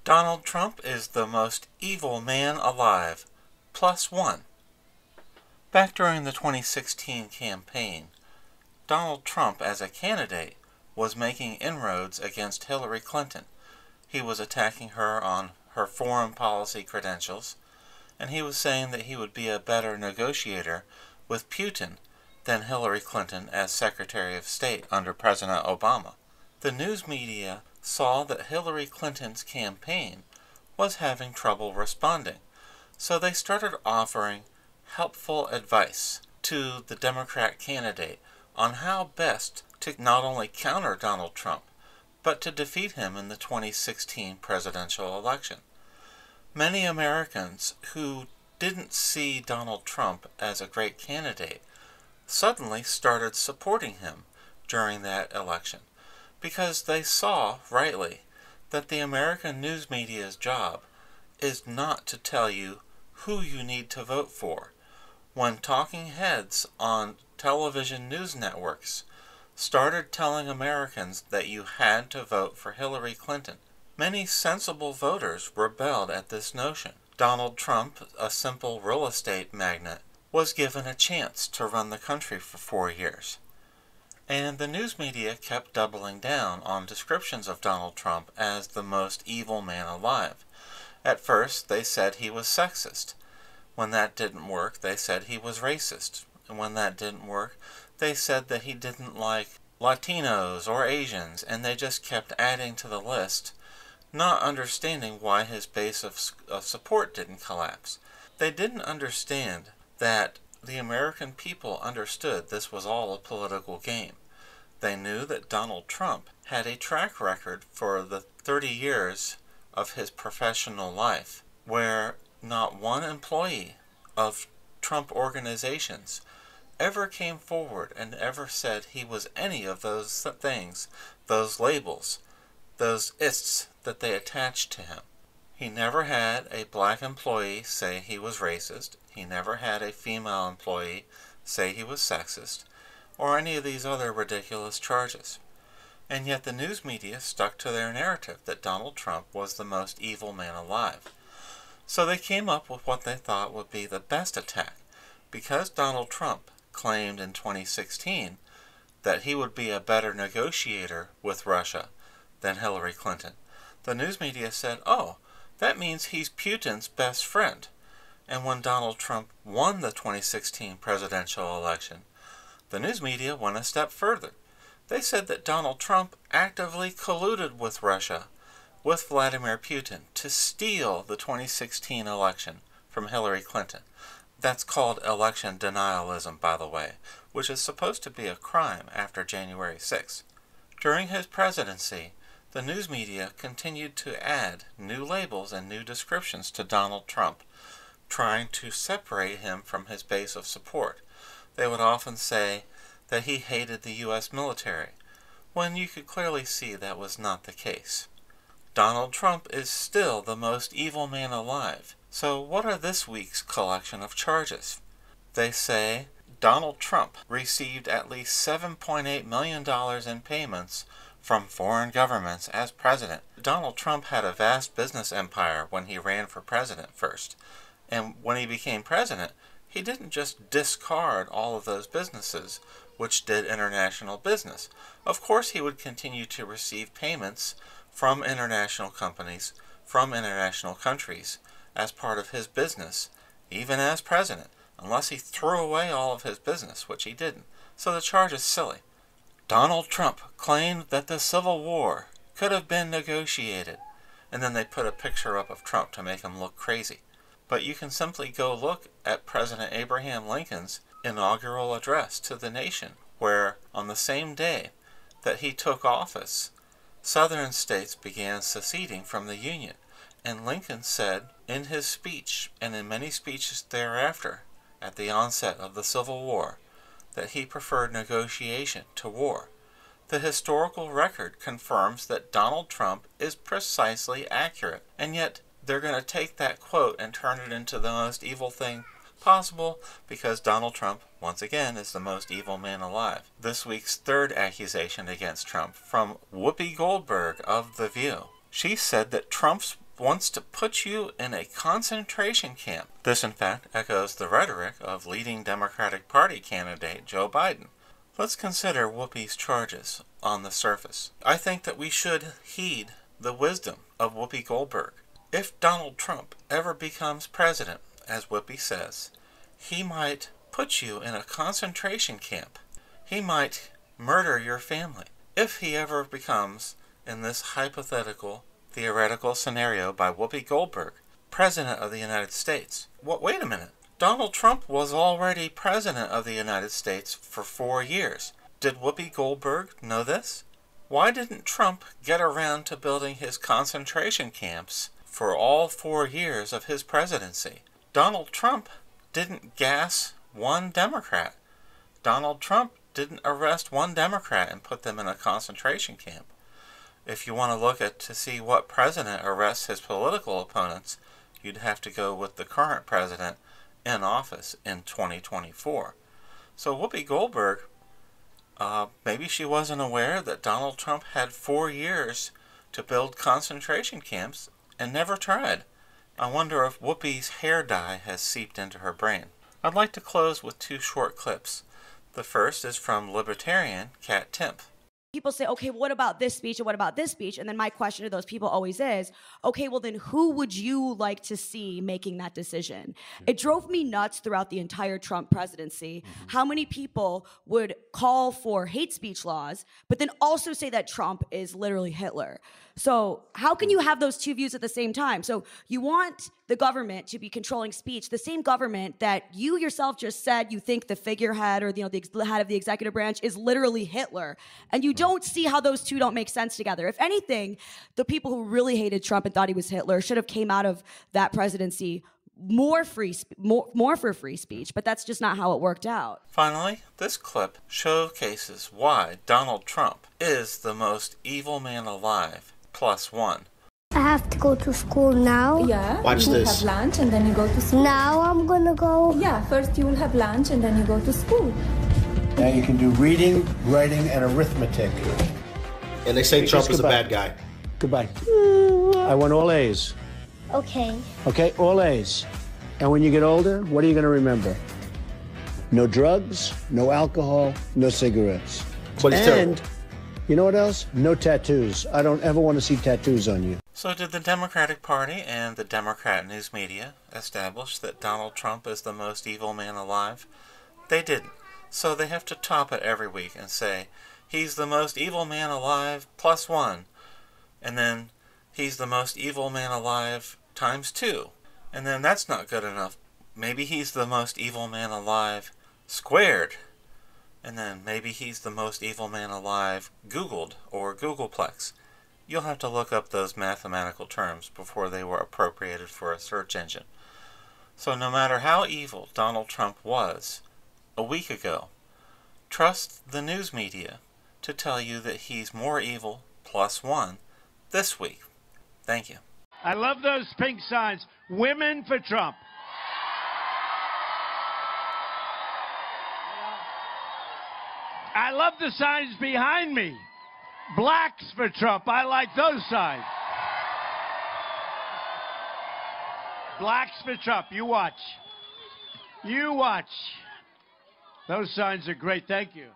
Donald Trump is the most evil man alive. +1. Back during the 2016 campaign, Donald Trump as a candidate was making inroads against Hillary Clinton. He was attacking her on her foreign policy credentials, and he was saying that he would be a better negotiator with Putin than Hillary Clinton as Secretary of State under President Obama. The news media saw that Hillary Clinton's campaign was having trouble responding, so they started offering helpful advice to the Democrat candidate on how best to not only counter Donald Trump, but to defeat him in the 2016 presidential election. Many Americans who didn't see Donald Trump as a great candidate suddenly started supporting him during that election, because they saw, rightly, that the American news media's job is not to tell you who you need to vote for. When talking heads on television news networks started telling Americans that you had to vote for Hillary Clinton, many sensible voters rebelled at this notion. Donald Trump, a simple real estate magnate, was given a chance to run the country for 4 years. And the news media kept doubling down on descriptions of Donald Trump as the most evil man alive. At first, they said he was sexist. When that didn't work, they said he was racist. And when that didn't work, they said that he didn't like Latinos or Asians, and they just kept adding to the list, not understanding why his base of support didn't collapse. They didn't understand that the American people understood this was all a political game. They knew that Donald Trump had a track record for the 30 years of his professional life where not one employee of Trump organizations ever came forward and ever said he was any of those things, those labels, those ists that they attached to him. He never had a black employee say he was racist. He never had a female employee say he was sexist, or any of these other ridiculous charges. And yet the news media stuck to their narrative that Donald Trump was the most evil man alive. So they came up with what they thought would be the best attack. Because Donald Trump claimed in 2016 that he would be a better negotiator with Russia than Hillary Clinton, the news media said, oh, that means he's Putin's best friend. And when Donald Trump won the 2016 presidential election, the news media went a step further. They said that Donald Trump actively colluded with Russia, with Vladimir Putin, to steal the 2016 election from Hillary Clinton. That's called election denialism, by the way, which is supposed to be a crime after January 6th. During his presidency, the news media continued to add new labels and new descriptions to Donald Trump, trying to separate him from his base of support. They would often say that he hated the U.S. military, when you could clearly see that was not the case. Donald Trump is still the most evil man alive. So what are this week's collection of charges? They say Donald Trump received at least $7.8 million in payments from foreign governments as president. Donald Trump had a vast business empire when he ran for president first. And when he became president, he didn't just discard all of those businesses which did international business. Of course he would continue to receive payments from international companies, from international countries, as part of his business, even as president, unless he threw away all of his business, which he didn't. So the charge is silly. Donald Trump claimed that the Civil War could have been negotiated, and then they put a picture up of Trump to make him look crazy. But you can simply go look at President Abraham Lincoln's inaugural address to the nation, where on the same day that he took office, Southern states began seceding from the Union. And Lincoln said in his speech, and in many speeches thereafter, at the onset of the Civil War, that he preferred negotiation to war. The historical record confirms that Donald Trump is precisely accurate, and yet they're going to take that quote and turn it into the most evil thing possible, because Donald Trump, once again, is the most evil man alive. This week's third accusation against Trump from Whoopi Goldberg of The View. She said that Trump's wants to put you in a concentration camp. This, in fact, echoes the rhetoric of leading Democratic Party candidate Joe Biden. Let's consider Whoopi's charges on the surface. I think that we should heed the wisdom of Whoopi Goldberg. If Donald Trump ever becomes president, as Whoopi says, he might put you in a concentration camp. He might murder your family. If he ever becomes, in this hypothetical, theoretical scenario by Whoopi Goldberg, President of the United States. Wait a minute. Donald Trump was already President of the United States for 4 years. Did Whoopi Goldberg know this? Why didn't Trump get around to building his concentration camps for all 4 years of his presidency? Donald Trump didn't gas one Democrat. Donald Trump didn't arrest one Democrat and put them in a concentration camp. If you want to look at to see what president arrests his political opponents, you'd have to go with the current president in office in 2024. So Whoopi Goldberg, maybe she wasn't aware that Donald Trump had 4 years to build concentration camps and never tried. I wonder if Whoopi's hair dye has seeped into her brain. I'd like to close with 2 short clips. The first is from libertarian Kat Timpf. People say, okay, what about this speech and what about this speech? And then my question to those people always is, okay, well then who would you like to see making that decision? It drove me nuts throughout the entire Trump presidency how many people would call for hate speech laws, but then also say that Trump is literally Hitler. So how can you have those 2 views at the same time? So you want the government to be controlling speech, the same government that you yourself just said you think the figurehead or the head of the executive branch is literally Hitler. And you don't see how those 2 don't make sense together. If anything, the people who really hated Trump and thought he was Hitler should have came out of that presidency more for free speech, but that's just not how it worked out. Finally, this clip showcases why Donald Trump is the most evil man alive, +1. I have to go to school now. Yeah. Watch you this. Have lunch and then you go to school. Now I'm gonna go. Yeah, first you will have lunch and then you go to school. Now you can do reading, writing, and arithmetic. And they say Trump is a bad guy. Goodbye. I want all A's. Okay. Okay, all A's. And when you get older, what are you going to remember? No drugs, no alcohol, no cigarettes. But he's and terrible. You know what else? No tattoos. I don't ever want to see tattoos on you. So did the Democratic Party and the Democrat news media establish that Donald Trump is the most evil man alive? They didn't. So they have to top it every week and say, he's the most evil man alive +1. And then he's the most evil man alive ×2. And then that's not good enough. Maybe he's the most evil man alive squared. And then maybe he's the most evil man alive Googled or Googleplex. You'll have to look up those mathematical terms before they were appropriated for a search engine. So no matter how evil Donald Trump was a week ago, trust the news media to tell you that he's more evil +1 this week. Thank you. I love those pink signs. Women for Trump. I love the signs behind me. Blacks for Trump. I like those signs. Blacks for Trump. You watch. You watch. Those signs are great. Thank you.